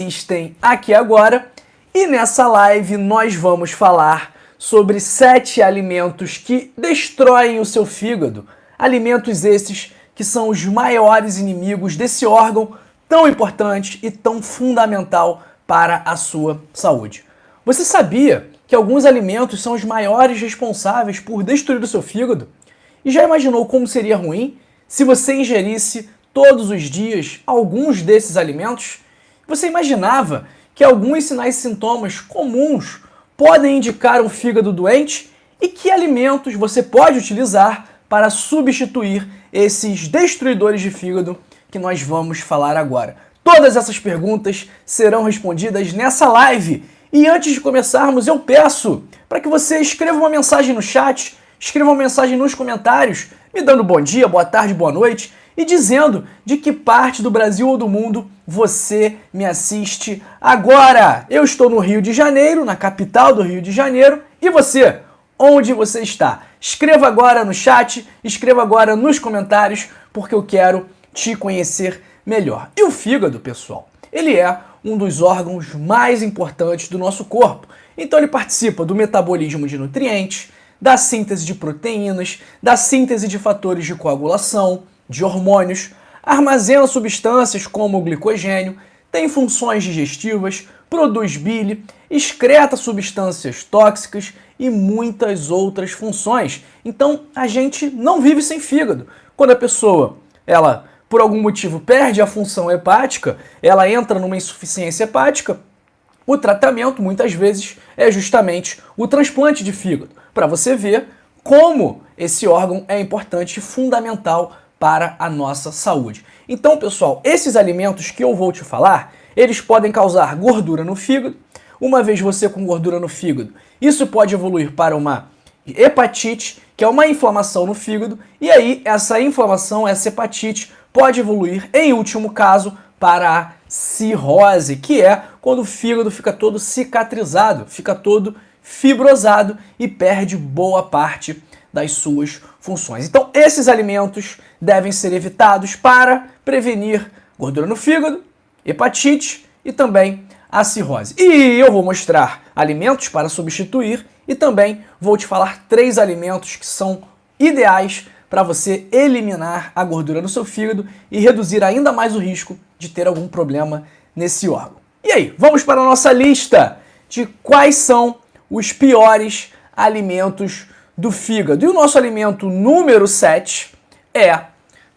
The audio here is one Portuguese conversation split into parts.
assistem aqui agora, e nessa live nós vamos falar sobre 7 alimentos que destroem o seu fígado. Alimentos esses que são os maiores inimigos desse órgão tão importante e tão fundamental para a sua saúde. Você sabia que alguns alimentos são os maiores responsáveis por destruir o seu fígado? E já imaginou como seria ruim se você ingerisse todos os dias alguns desses alimentos? Você imaginava que alguns sinais e sintomas comuns podem indicar um fígado doente? E que alimentos você pode utilizar para substituir esses destruidores de fígado que nós vamos falar agora? Todas essas perguntas serão respondidas nessa live. E antes de começarmos, eu peço para que você escreva uma mensagem no chat, escreva uma mensagem nos comentários, me dando bom dia, boa tarde, boa noite, e dizendo de que parte do Brasil ou do mundo você me assiste agora. Eu estou no Rio de Janeiro, na capital do Rio de Janeiro, e você? Onde você está? Escreva agora no chat, escreva agora nos comentários, porque eu quero te conhecer melhor. E o fígado, pessoal, ele é um dos órgãos mais importantes do nosso corpo. Então ele participa do metabolismo de nutrientes, da síntese de proteínas, da síntese de fatores de coagulação, de hormônios, armazena substâncias como o glicogênio, tem funções digestivas, produz bile, excreta substâncias tóxicas e muitas outras funções. Então a gente não vive sem fígado. Quando a pessoa, ela por algum motivo perde a função hepática, ela entra numa insuficiência hepática, o tratamento muitas vezes é justamente o transplante de fígado, para você ver como esse órgão é importante e fundamental para a nossa saúde. Então, pessoal, esses alimentos que eu vou te falar, eles podem causar gordura no fígado. Uma vez você com gordura no fígado, isso pode evoluir para uma hepatite, que é uma inflamação no fígado, e aí essa inflamação, essa hepatite, pode evoluir, em último caso, para a cirrose, que é quando o fígado fica todo cicatrizado, fica todo fibrosado e perde boa parte das suas funções. Então, esses alimentos devem ser evitados para prevenir gordura no fígado, hepatite e também a cirrose. E eu vou mostrar alimentos para substituir e também vou te falar 3 alimentos que são ideais para você eliminar a gordura no seu fígado e reduzir ainda mais o risco de ter algum problema nesse órgão. E aí, vamos para a nossa lista de quais são os piores alimentos do fígado. E o nosso alimento número 7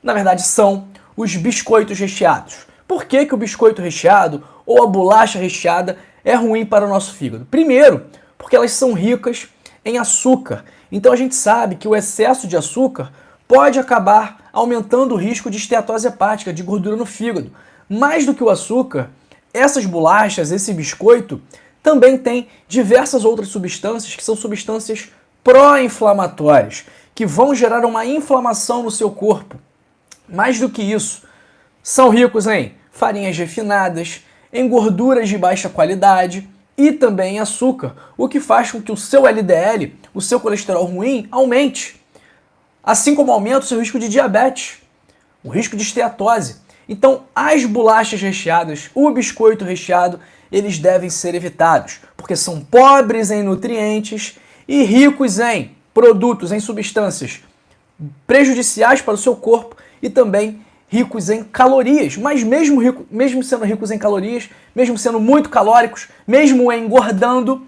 na verdade, são os biscoitos recheados. Por que que o biscoito recheado ou a bolacha recheada é ruim para o nosso fígado? Primeiro, porque elas são ricas em açúcar. Então a gente sabe que o excesso de açúcar pode acabar aumentando o risco de esteatose hepática, de gordura no fígado. Mais do que o açúcar, essas bolachas, esse biscoito, também tem diversas outras substâncias que são substâncias pró-inflamatórias, que vão gerar uma inflamação no seu corpo. Mais do que isso, são ricos em farinhas refinadas, em gorduras de baixa qualidade e também em açúcar, o que faz com que o seu LDL, o seu colesterol ruim, aumente. Assim como aumenta o seu risco de diabetes, o risco de esteatose. Então, as bolachas recheadas, o biscoito recheado, eles devem ser evitados, porque são pobres em nutrientes e ricos em produtos, em substâncias prejudiciais para o seu corpo e também ricos em calorias. Mas mesmo sendo ricos em calorias, mesmo sendo muito calóricos, mesmo engordando,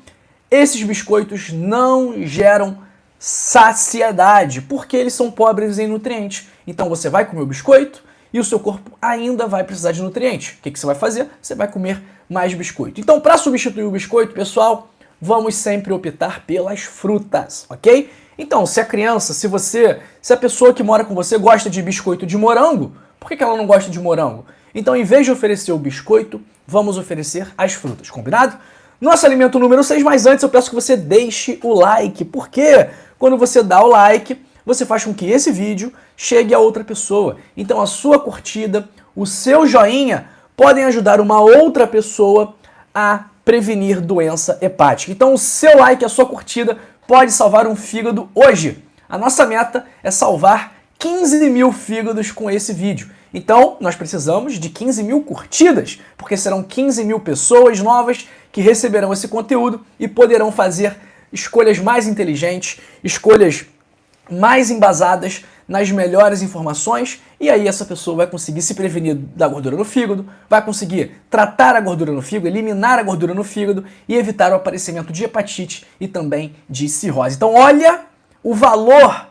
esses biscoitos não geram saciedade, porque eles são pobres em nutrientes. Então você vai comer o biscoito e o seu corpo ainda vai precisar de nutrientes. O que você vai fazer? Você vai comer mais biscoito. Então, para substituir o biscoito, pessoal, vamos sempre optar pelas frutas, ok? Então, se a criança, se a pessoa que mora com você gosta de biscoito de morango, por que ela não gosta de morango? Então, em vez de oferecer o biscoito, vamos oferecer as frutas, combinado? Nosso alimento número 6, mas antes eu peço que você deixe o like, porque quando você dá o like, você faz com que esse vídeo chegue a outra pessoa. Então a sua curtida, o seu joinha podem ajudar uma outra pessoa a prevenir doença hepática. Então o seu like, a sua curtida pode salvar um fígado hoje. A nossa meta é salvar 15 mil fígados com esse vídeo. Então, nós precisamos de 15 mil curtidas, porque serão 15 mil pessoas novas que receberão esse conteúdo e poderão fazer escolhas mais inteligentes, escolhas mais embasadas nas melhores informações, e aí essa pessoa vai conseguir se prevenir da gordura no fígado, vai conseguir tratar a gordura no fígado, eliminar a gordura no fígado e evitar o aparecimento de hepatite e também de cirrose. Então olha o valor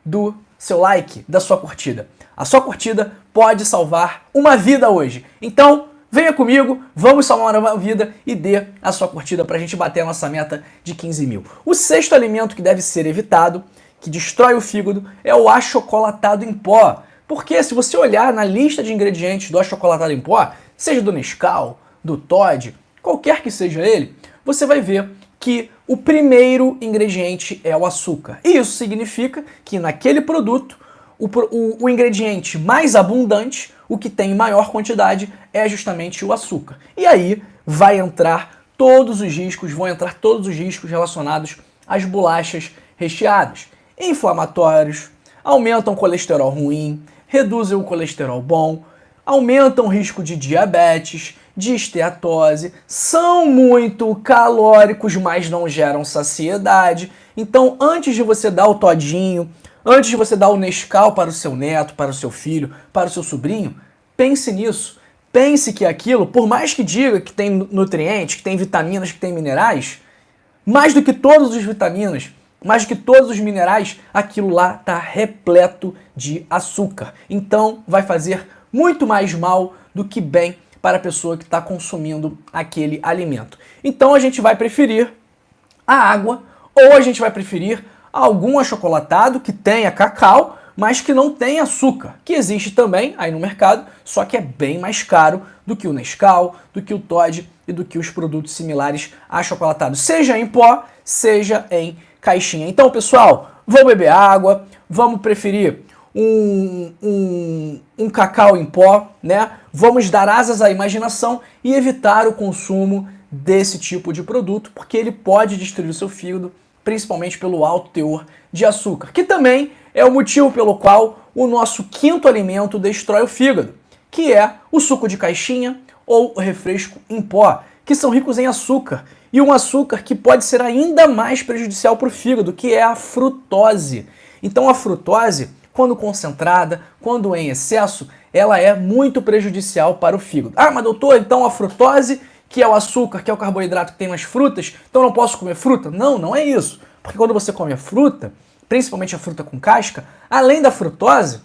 do seu like, da sua curtida. A sua curtida pode salvar uma vida hoje. Então, venha comigo, vamos salvar uma vida e dê a sua curtida para a gente bater a nossa meta de 15 mil. O sexto alimento que deve ser evitado, que destrói o fígado, é o achocolatado em pó. Porque se você olhar na lista de ingredientes do achocolatado em pó, seja do Nescau, do Toddy, qualquer que seja ele, você vai ver que o primeiro ingrediente é o açúcar. E isso significa que naquele produto, o ingrediente mais abundante, o que tem maior quantidade, é justamente o açúcar. E aí vai entrar todos os riscos, vão entrar todos os riscos relacionados às bolachas recheadas. Inflamatórios, aumentam o colesterol ruim, reduzem o colesterol bom, aumentam o risco de diabetes, de esteatose, são muito calóricos, mas não geram saciedade. Então, antes de você dar o todinho, antes de você dar o Nescau para o seu neto, para o seu filho, para o seu sobrinho, pense nisso. Pense que aquilo, por mais que diga que tem nutrientes, que tem vitaminas, que tem minerais, mais do que todas as vitaminas, mais do que todos os minerais, aquilo lá está repleto de açúcar. Então, vai fazer muito mais mal do que bem para a pessoa que está consumindo aquele alimento. Então, a gente vai preferir a água ou a gente vai preferir algum achocolatado que tenha cacau, mas que não tenha açúcar, que existe também aí no mercado, só que é bem mais caro do que o Nescau, do que o Toddy e do que os produtos similares a achocolatados, seja em pó, seja em caixinha. Então, pessoal, vamos beber água, vamos preferir um cacau em pó, né? Vamos dar asas à imaginação e evitar o consumo desse tipo de produto, porque ele pode destruir o seu fígado, principalmente pelo alto teor de açúcar, que também é o motivo pelo qual o nosso quinto alimento destrói o fígado, que é o suco de caixinha ou o refresco em pó, que são ricos em açúcar, e um açúcar que pode ser ainda mais prejudicial para o fígado, que é a frutose. Então a frutose, quando concentrada, quando em excesso, ela é muito prejudicial para o fígado. Ah, mas doutor, então a frutose, que é o açúcar, que é o carboidrato que tem nas frutas, então não posso comer fruta? Não, não é isso. Porque quando você come a fruta, principalmente a fruta com casca, além da frutose,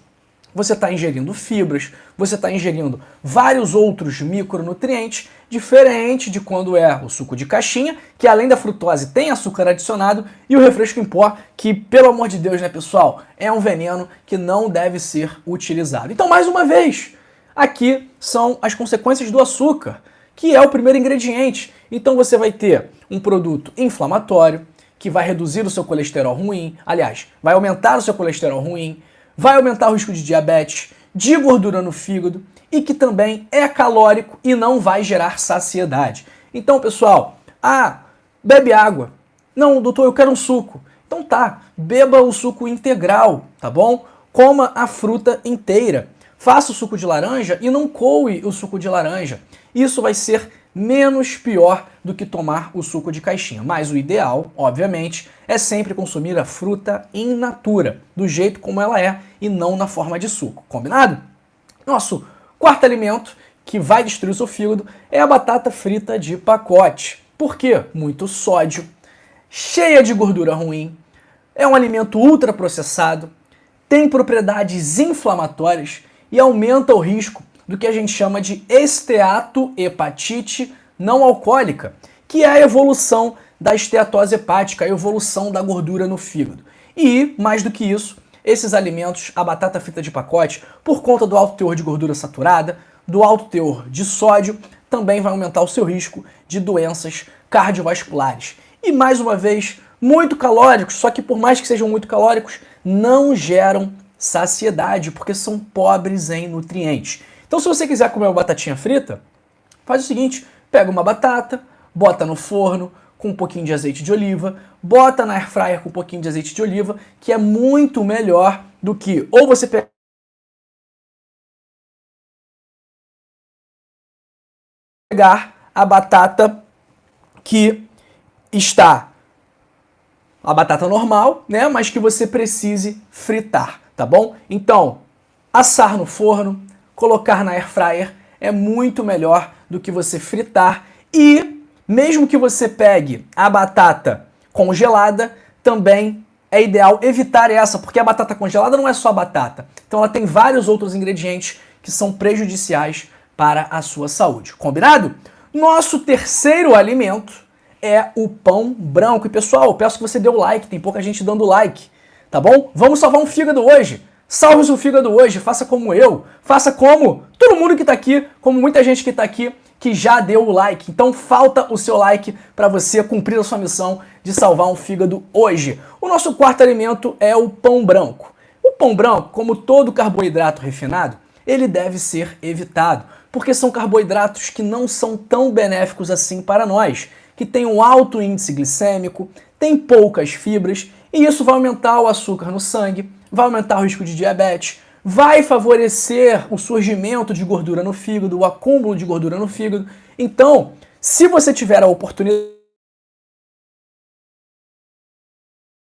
você está ingerindo fibras, você está ingerindo vários outros micronutrientes, diferente de quando é o suco de caixinha, que além da frutose tem açúcar adicionado, e o refresco em pó, que, pelo amor de Deus, né, pessoal, é um veneno que não deve ser utilizado. Então, mais uma vez, aqui são as consequências do açúcar, que é o primeiro ingrediente. Então você vai ter um produto inflamatório, que vai reduzir o seu colesterol ruim, aliás, vai aumentar o seu colesterol ruim, vai aumentar o risco de diabetes, de gordura no fígado e que também é calórico e não vai gerar saciedade. Então, pessoal, bebe água. Não, doutor, eu quero um suco. Então tá, beba o suco integral, tá bom? Coma a fruta inteira. Faça o suco de laranja e não coe o suco de laranja. Isso vai ser menos pior do que tomar o suco de caixinha. Mas o ideal, obviamente, é sempre consumir a fruta in natura, do jeito como ela é e não na forma de suco. Combinado? Nosso quarto alimento que vai destruir o seu fígado é a batata frita de pacote. Por quê? Muito sódio, cheia de gordura ruim, é um alimento ultraprocessado, tem propriedades inflamatórias e aumenta o risco do que a gente chama de esteatohepatite não alcoólica, que é a evolução da esteatose hepática, a evolução da gordura no fígado. E, mais do que isso, esses alimentos, a batata frita de pacote, por conta do alto teor de gordura saturada, do alto teor de sódio, também vai aumentar o seu risco de doenças cardiovasculares. E, mais uma vez, muito calóricos, só que por mais que sejam muito calóricos, não geram saciedade, porque são pobres em nutrientes. Então, se você quiser comer uma batatinha frita, faz o seguinte, pega uma batata, bota no forno com um pouquinho de azeite de oliva, bota na air fryer com um pouquinho de azeite de oliva, que é muito melhor do que ou você pegar pegar a batata que está a batata normal, né, mas que você precise fritar, tá bom? Então, assar no forno, colocar na air fryer é muito melhor do que você fritar, e mesmo que você pegue a batata congelada, também é ideal evitar essa, porque a batata congelada não é só batata. Então ela tem vários outros ingredientes que são prejudiciais para a sua saúde. Combinado? Nosso terceiro alimento é o pão branco. E pessoal, eu peço que você dê o like, tem pouca gente dando like, tá bom? Vamos salvar um fígado hoje. Salve o seu fígado hoje, faça como eu, faça como todo mundo que tá aqui, como muita gente que tá aqui, que já deu o like. Então falta o seu like para você cumprir a sua missão de salvar um fígado hoje. O nosso quarto alimento é o pão branco. O pão branco, como todo carboidrato refinado, ele deve ser evitado, porque são carboidratos que não são tão benéficos assim para nós, que tem um alto índice glicêmico, tem poucas fibras, e isso vai aumentar o açúcar no sangue, vai aumentar o risco de diabetes, vai favorecer o surgimento de gordura no fígado, o acúmulo de gordura no fígado. Então, se você tiver a oportunidade,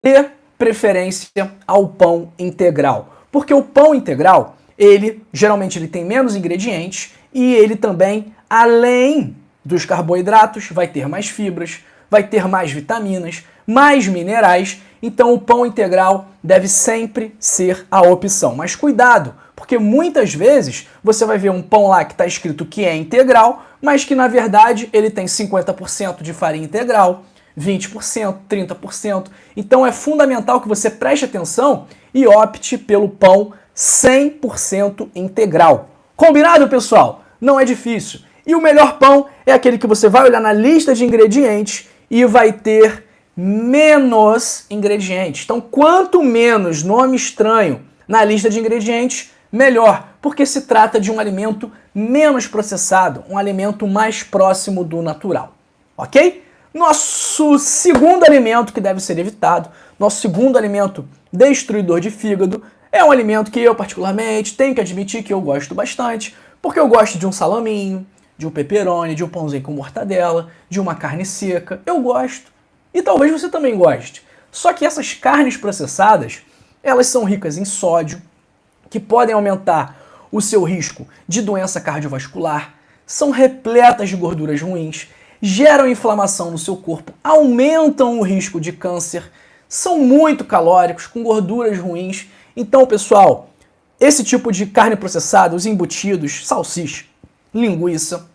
dê preferência ao pão integral, porque o pão integral, ele geralmente ele tem menos ingredientes e ele também, além dos carboidratos, vai ter mais fibras, vai ter mais vitaminas, mais minerais. Então o pão integral deve sempre ser a opção. Mas cuidado, porque muitas vezes você vai ver um pão lá que está escrito que é integral, mas que na verdade ele tem 50% de farinha integral, 20%, 30%. Então é fundamental que você preste atenção e opte pelo pão 100% integral. Combinado, pessoal? Não é difícil. E o melhor pão é aquele que você vai olhar na lista de ingredientes e vai ter menos ingredientes. Então, quanto menos nome estranho na lista de ingredientes, melhor, porque se trata de um alimento menos processado, um alimento mais próximo do natural, ok? Nosso segundo alimento que deve ser evitado, nosso segundo alimento destruidor de fígado, é um alimento que eu particularmente tenho que admitir que eu gosto bastante, porque eu gosto de um salaminho, de um pepperoni, de um pãozinho com mortadela, de uma carne seca, eu gosto. E talvez você também goste. Só que essas carnes processadas, elas são ricas em sódio, que podem aumentar o seu risco de doença cardiovascular, são repletas de gorduras ruins, geram inflamação no seu corpo, aumentam o risco de câncer, são muito calóricos, com gorduras ruins. Então, pessoal, esse tipo de carne processada, os embutidos, salsicha, linguiça,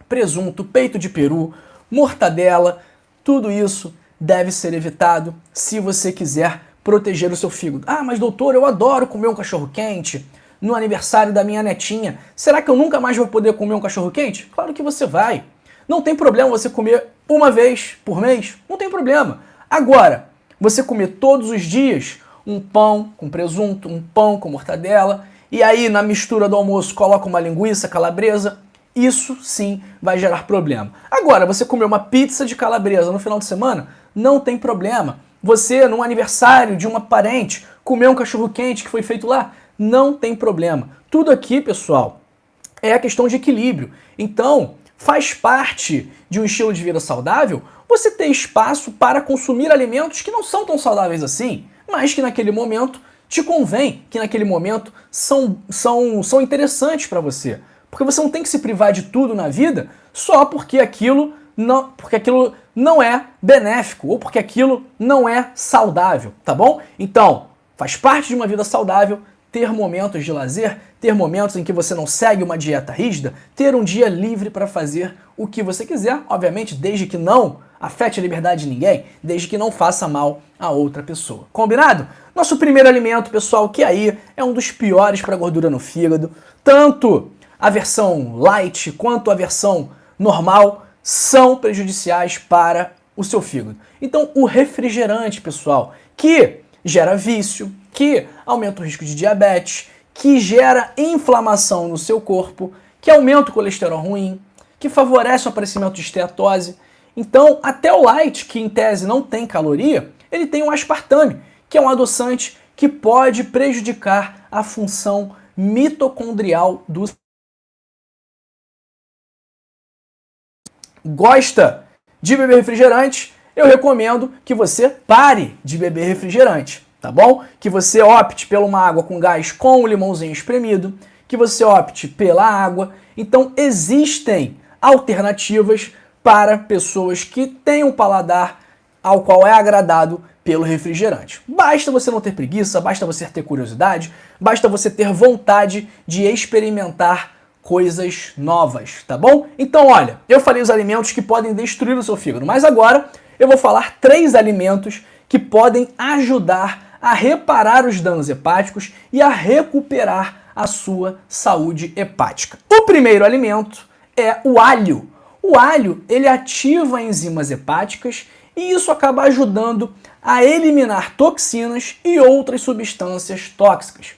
presunto, peito de peru, mortadela, tudo isso deve ser evitado se você quiser proteger o seu fígado. Ah, mas doutor, eu adoro comer um cachorro-quente no aniversário da minha netinha. Será que eu nunca mais vou poder comer um cachorro-quente? Claro que você vai. Não tem problema você comer uma vez por mês, não tem problema. Agora, você comer todos os dias um pão com presunto, um pão com mortadela, e aí na mistura do almoço coloca uma linguiça calabresa, isso sim vai gerar problema. Agora, você comer uma pizza de calabresa no final de semana, não tem problema. Você, num aniversário de uma parente, comer um cachorro-quente que foi feito lá, não tem problema. Tudo aqui, pessoal, é a questão de equilíbrio. Então, faz parte de um estilo de vida saudável você ter espaço para consumir alimentos que não são tão saudáveis assim, mas que naquele momento te convém, que naquele momento são interessantes para você. Porque você não tem que se privar de tudo na vida só porque aquilo não é benéfico ou porque aquilo não é saudável, tá bom? Então, faz parte de uma vida saudável ter momentos de lazer, ter momentos em que você não segue uma dieta rígida, ter um dia livre para fazer o que você quiser, obviamente, desde que não afete a liberdade de ninguém, desde que não faça mal a outra pessoa. Combinado? Nosso primeiro alimento, pessoal, que aí é um dos piores para gordura no fígado, tanto a versão light quanto a versão normal são prejudiciais para o seu fígado. Então, o refrigerante, pessoal, que gera vício, que aumenta o risco de diabetes, que gera inflamação no seu corpo, que aumenta o colesterol ruim, que favorece o aparecimento de esteatose. Então, até o light, que em tese não tem caloria, ele tem o aspartame, que é um adoçante que pode prejudicar a função mitocondrial do gosta de beber refrigerante, eu recomendo que você pare de beber refrigerante, tá bom? Que você opte por uma água com gás com um limãozinho espremido, que você opte pela água. Então existem alternativas para pessoas que têm um paladar ao qual é agradado pelo refrigerante. Basta você não ter preguiça, basta você ter curiosidade, basta você ter vontade de experimentar coisas novas, tá bom? Então, olha, eu falei os alimentos que podem destruir o seu fígado, mas agora eu vou falar 3 alimentos que podem ajudar a reparar os danos hepáticos e a recuperar a sua saúde hepática. O primeiro alimento é o alho. O alho, ele ativa enzimas hepáticas e isso acaba ajudando a eliminar toxinas e outras substâncias tóxicas.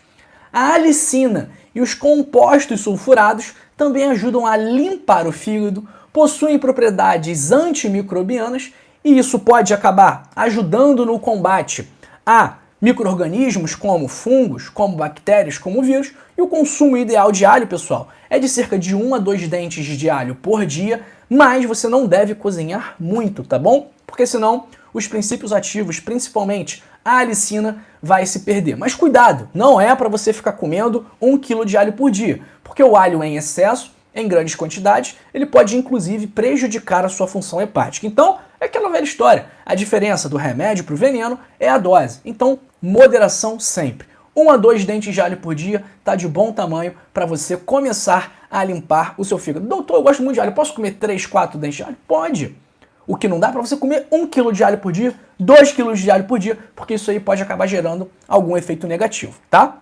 A alicina e os compostos sulfurados também ajudam a limpar o fígado, possuem propriedades antimicrobianas e isso pode acabar ajudando no combate a micro-organismos como fungos, como bactérias, como vírus. E o consumo ideal de alho, pessoal, é de cerca de 1 a 2 dentes de alho por dia, mas você não deve cozinhar muito, tá bom? Porque senão os princípios ativos, principalmente a alicina, vai se perder. Mas cuidado, não é para você ficar comendo 1 kg de alho por dia, porque o alho em excesso, em grandes quantidades, ele pode inclusive prejudicar a sua função hepática. Então, é aquela velha história. A diferença do remédio para o veneno é a dose. Então, moderação sempre. 1 a 2 dentes de alho por dia tá de bom tamanho para você começar a limpar o seu fígado. Doutor, eu gosto muito de alho, posso comer 3, 4 dentes de alho? Pode. O que não dá para você comer 1 kg de alho por dia, 2 kg de alho por dia, porque isso aí pode acabar gerando algum efeito negativo, tá?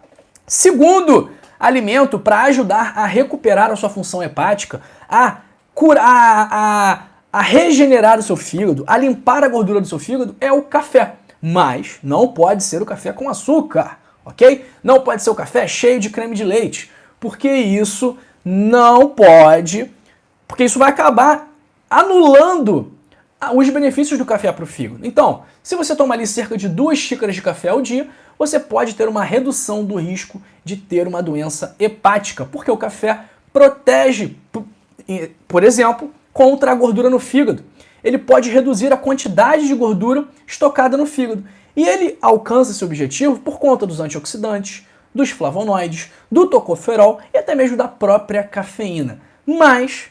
Segundo alimento para ajudar a recuperar a sua função hepática, a curar, a regenerar o seu fígado, a limpar a gordura do seu fígado é o café. Mas não pode ser o café com açúcar, ok? Não pode ser o café cheio de creme de leite, porque isso não pode, porque isso vai acabar anulando os benefícios do café para o fígado. Então, se você tomar ali cerca de 2 xícaras de café ao dia, você pode ter uma redução do risco de ter uma doença hepática, porque o café protege, por exemplo, contra a gordura no fígado. Ele pode reduzir a quantidade de gordura estocada no fígado. E ele alcança esse objetivo por conta dos antioxidantes, dos flavonoides, do tocoferol e até mesmo da própria cafeína. Mas,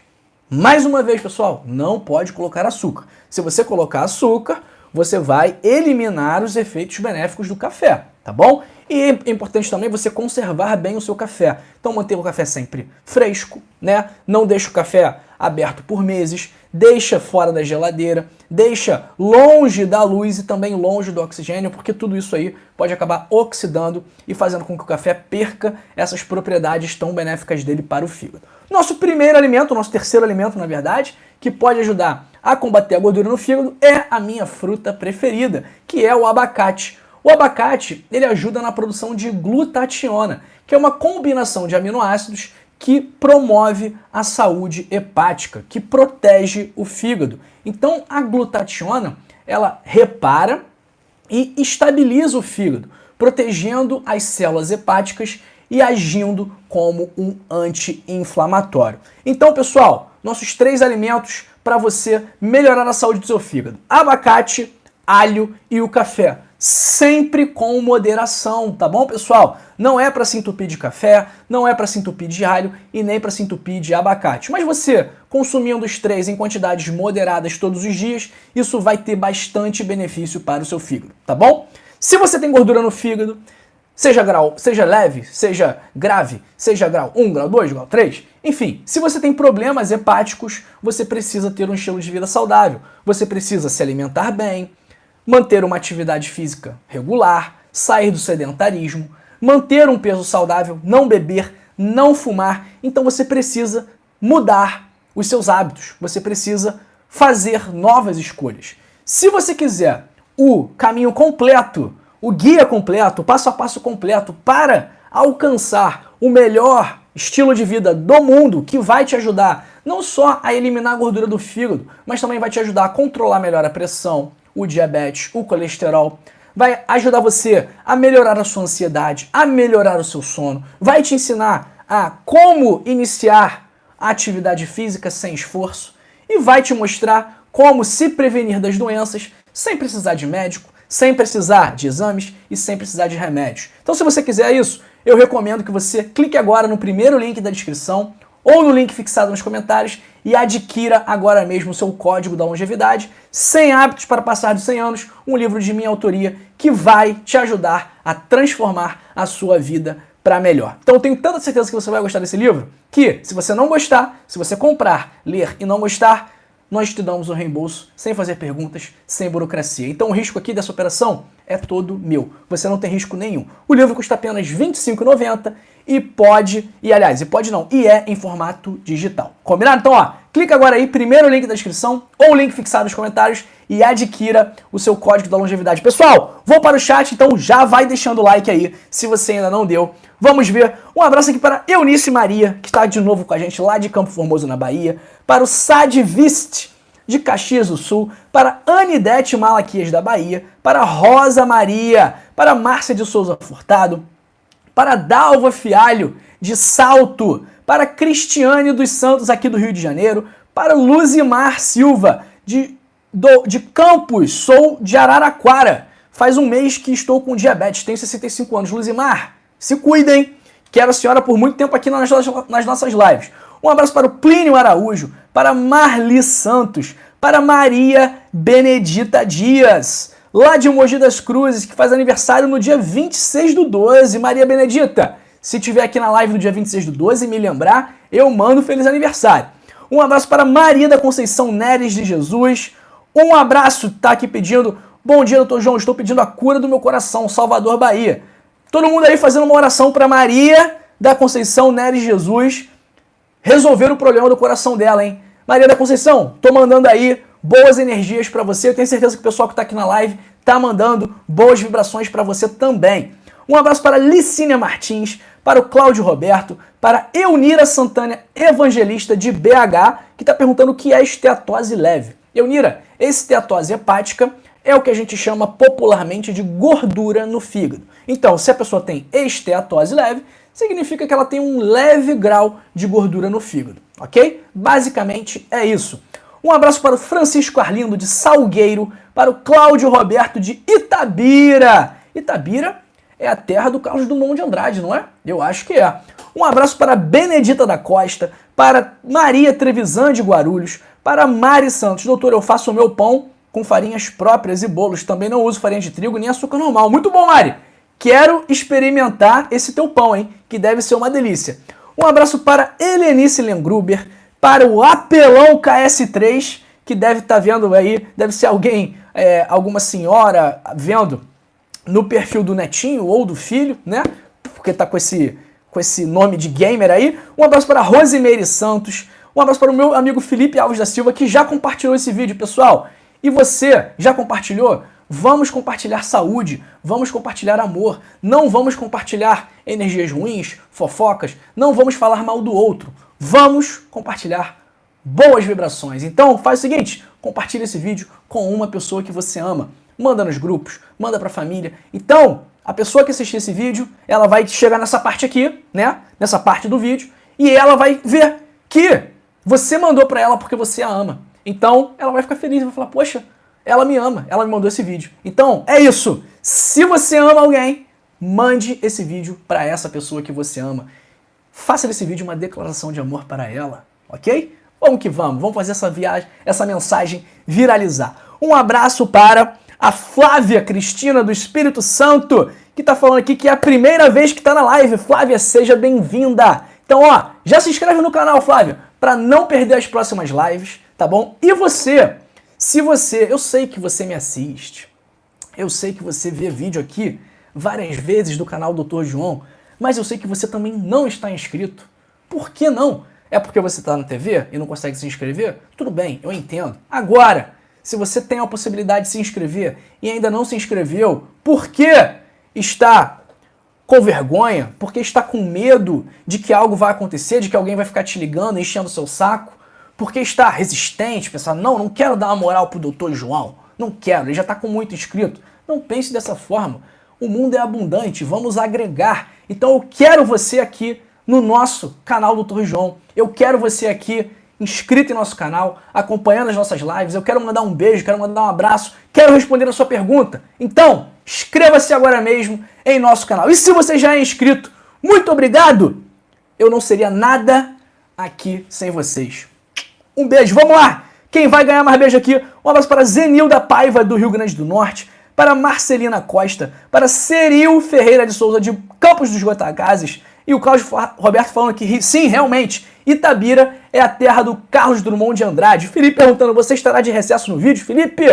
mais uma vez, pessoal, não pode colocar açúcar. Se você colocar açúcar, você vai eliminar os efeitos benéficos do café, tá bom? E é importante também você conservar bem o seu café. Então manter o café sempre fresco, né? Não deixe o café aberto por meses, deixa fora da geladeira, deixa longe da luz e também longe do oxigênio, porque tudo isso aí pode acabar oxidando e fazendo com que o café perca essas propriedades tão benéficas dele para o fígado. Nosso primeiro alimento, nosso terceiro alimento, na verdade, que pode ajudar a combater a gordura no fígado é a minha fruta preferida, que é o abacate. O abacate, ele ajuda na produção de glutationa, que é uma combinação de aminoácidos que promove a saúde hepática, que protege o fígado. Então, a glutationa, ela repara e estabiliza o fígado, protegendo as células hepáticas e agindo como um anti-inflamatório. Então, pessoal, nossos 3 alimentos para você melhorar a saúde do seu fígado: abacate, alho e o café. Sempre com moderação, tá bom, pessoal? Não é para se entupir de café, não é para se entupir de alho e nem para se entupir de abacate. Mas você, consumindo os 3 em quantidades moderadas todos os dias, isso vai ter bastante benefício para o seu fígado, tá bom? Se você tem gordura no fígado, seja leve, seja grave, seja grau 1, grau 2, grau 3, enfim, se você tem problemas hepáticos, você precisa ter um estilo de vida saudável. Você precisa se alimentar bem, manter uma atividade física regular, sair do sedentarismo, manter um peso saudável, não beber, não fumar. Então você precisa mudar os seus hábitos, você precisa fazer novas escolhas. Se você quiser o caminho completo, o guia completo, o passo a passo completo para alcançar o melhor estilo de vida do mundo, que vai te ajudar não só a eliminar a gordura do fígado, mas também vai te ajudar a controlar melhor a pressão, o diabetes, o colesterol, vai ajudar você a melhorar a sua ansiedade, a melhorar o seu sono, vai te ensinar a como iniciar a atividade física sem esforço. e vai te mostrar como se prevenir das doenças sem precisar de médico, sem precisar de exames e sem precisar de remédios. Então, se você quiser isso, eu recomendo que você clique agora no primeiro link da descrição ou no link fixado nos comentários e adquira agora mesmo o seu código da longevidade, 100 hábitos para passar dos 100 anos, um livro de minha autoria que vai te ajudar a transformar a sua vida para melhor. Então eu tenho tanta certeza que você vai gostar desse livro, que se você não gostar, se você comprar, ler e não gostar, nós te damos o reembolso sem fazer perguntas, sem burocracia. Então o risco aqui dessa operação é todo meu. Você não tem risco nenhum. O livro custa apenas R$ 25,90 e é em formato digital. Combinado? Então, ó, clica agora aí, primeiro link da descrição ou o link fixado nos comentários e adquira o seu código da longevidade. Pessoal, vou para o chat, então já vai deixando o like aí, se você ainda não deu. Vamos ver. Um abraço aqui para Eunice Maria, que está de novo com a gente lá de Campo Formoso, na Bahia. Para o Sadvist, de Caxias do Sul. Para Anidete Malaquias, da Bahia. Para Rosa Maria. Para Márcia de Souza Furtado. Para Dalva Fialho, de Salto. Para Cristiane dos Santos, aqui do Rio de Janeiro. Para Luzimar Silva, de Campos, sou de Araraquara. Faz um mês que estou com diabetes, tenho 65 anos. Luzimar, se cuidem. Quero a senhora por muito tempo aqui nas nossas lives. Um abraço para o Plínio Araújo, para Marli Santos, para Maria Benedita Dias, lá de Mogi das Cruzes, que faz aniversário no dia 26/12. Maria Benedita, se tiver aqui na live no dia 26/12 e me lembrar, eu mando feliz aniversário. Um abraço para Maria da Conceição Neres de Jesus. Um abraço, tá aqui pedindo, bom dia, doutor João, estou pedindo a cura do meu coração, Salvador, Bahia. Todo mundo aí fazendo uma oração para Maria da Conceição Neres de Jesus resolver o problema do coração dela, hein? Maria da Conceição, tô mandando aí boas energias para você. Eu tenho certeza que o pessoal que tá aqui na live tá mandando boas vibrações para você também. Um abraço para Licínia Martins, para o Cláudio Roberto, para Eunira Santana Evangelista de BH, que tá perguntando o que é esteatose leve. Eunira, esteatose hepática é o que a gente chama popularmente de gordura no fígado. Então, se a pessoa tem esteatose leve, significa que ela tem um leve grau de gordura no fígado, ok? Basicamente é isso. Um abraço para o Francisco Arlindo de Salgueiro, para o Cláudio Roberto de Itabira. Itabira é a terra do Carlos Drummond de Andrade, não é? Eu acho que é. Um abraço para Benedita da Costa, para Maria Trevisan de Guarulhos, para Mari Santos. Doutor, eu faço o meu pão com farinhas próprias e bolos. Também não uso farinha de trigo nem açúcar normal. Muito bom, Mari! Quero experimentar esse teu pão, hein? Que deve ser uma delícia. Um abraço para Helenice Lengruber, para o Apelão KS3, que deve estar vendo aí, deve ser alguém, alguma senhora vendo no perfil do netinho ou do filho, né? Porque tá com esse nome de gamer aí. Um abraço para Rosimeire Santos. Um abraço para o meu amigo Felipe Alves da Silva, que já compartilhou esse vídeo, pessoal. E você, já compartilhou? Vamos compartilhar saúde, vamos compartilhar amor, não vamos compartilhar energias ruins, fofocas, não vamos falar mal do outro, vamos compartilhar boas vibrações. Então faz o seguinte, compartilha esse vídeo com uma pessoa que você ama, manda nos grupos, manda pra família. Então, a pessoa que assistir esse vídeo, ela vai chegar nessa parte aqui, né, nessa parte do vídeo, e ela vai ver que você mandou pra ela porque você a ama. Então, ela vai ficar feliz e vai falar, poxa, ela me ama, ela me mandou esse vídeo. Então, é isso. Se você ama alguém, mande esse vídeo para essa pessoa que você ama. Faça desse vídeo uma declaração de amor para ela, ok? Vamos que vamos, vamos fazer essa mensagem viralizar. Um abraço para a Flávia Cristina do Espírito Santo, que tá falando aqui que é a primeira vez que tá na live. Flávia, seja bem-vinda. Então, ó, já se inscreve no canal, Flávia, para não perder as próximas lives, tá bom? E você... eu sei que você me assiste, eu sei que você vê vídeo aqui várias vezes do canal Dr. João, mas eu sei que você também não está inscrito. Por que não? É porque você está na TV e não consegue se inscrever? Tudo bem, eu entendo. Agora, se você tem a possibilidade de se inscrever e ainda não se inscreveu, por que está com vergonha? Porque está com medo de que algo vai acontecer, de que alguém vai ficar te ligando, enchendo o seu saco? Porque está resistente, pensar, não quero dar uma moral pro Dr. João, não quero, ele já está com muito inscrito. Não pense dessa forma, o mundo é abundante, vamos agregar. Então eu quero você aqui no nosso canal Dr. João, eu quero você aqui inscrito em nosso canal, acompanhando as nossas lives. Eu quero mandar um beijo, quero mandar um abraço, quero responder a sua pergunta. Então, inscreva-se agora mesmo em nosso canal. E se você já é inscrito, muito obrigado! Eu não seria nada aqui sem vocês. Um beijo, vamos lá! Quem vai ganhar mais beijo aqui? Um abraço para Zenilda Paiva, do Rio Grande do Norte, para Marcelina Costa, para Ceril Ferreira de Souza, de Campos dos Goitacazes, e o Cláudio Roberto falando que sim, realmente, Itabira é a terra do Carlos Drummond de Andrade. Felipe perguntando, você estará de recesso no vídeo? Felipe,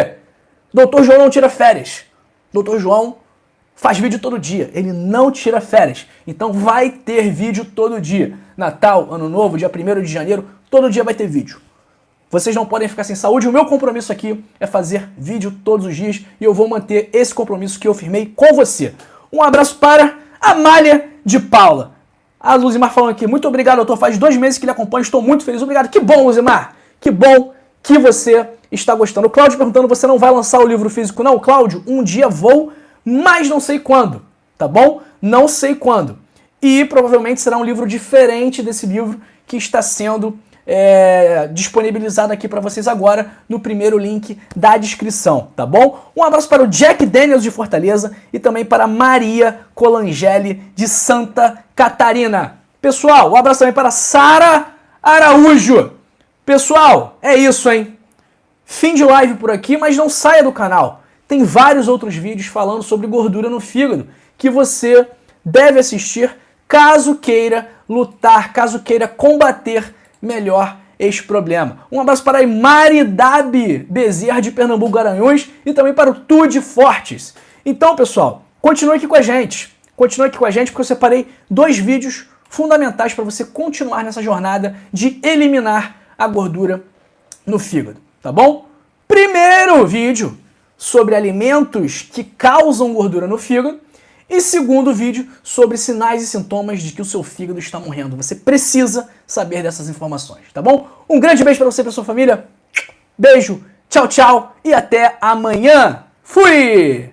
Dr. João não tira férias. Dr. João faz vídeo todo dia, ele não tira férias. Então vai ter vídeo todo dia. Natal, Ano Novo, dia 1º de janeiro, todo dia vai ter vídeo. Vocês não podem ficar sem saúde. O meu compromisso aqui é fazer vídeo todos os dias e eu vou manter esse compromisso que eu firmei com você. Um abraço para Amália de Paula. A Luzimar falando aqui, muito obrigado, doutor. Faz 2 meses que ele acompanha, estou muito feliz. Obrigado. Que bom, Luzimar. Que bom que você está gostando. O Cláudio perguntando, você não vai lançar o livro físico? Não, Cláudio, um dia vou, mas não sei quando, tá bom? Não sei quando. E provavelmente será um livro diferente desse livro que está sendo disponibilizado aqui para vocês agora no primeiro link da descrição, tá bom? Um abraço para o Jack Daniels de Fortaleza e também para Maria Colangeli de Santa Catarina. Pessoal, um abraço também para Sara Araújo. Pessoal, é isso, hein? Fim de live por aqui, mas não saia do canal. Tem vários outros vídeos falando sobre gordura no fígado que você deve assistir caso queira lutar, caso queira combater melhor este problema. Um abraço para a Maridab Bezerra de Pernambuco, Garanhuns e também para o Tude Fortes. Então, pessoal, continue aqui com a gente. Continue aqui com a gente porque eu separei 2 vídeos fundamentais para você continuar nessa jornada de eliminar a gordura no fígado, tá bom? Primeiro vídeo sobre alimentos que causam gordura no fígado. E segundo vídeo sobre sinais e sintomas de que o seu fígado está morrendo. Você precisa saber dessas informações, tá bom? Um grande beijo para você e para sua família. Beijo, tchau, tchau e até amanhã. Fui!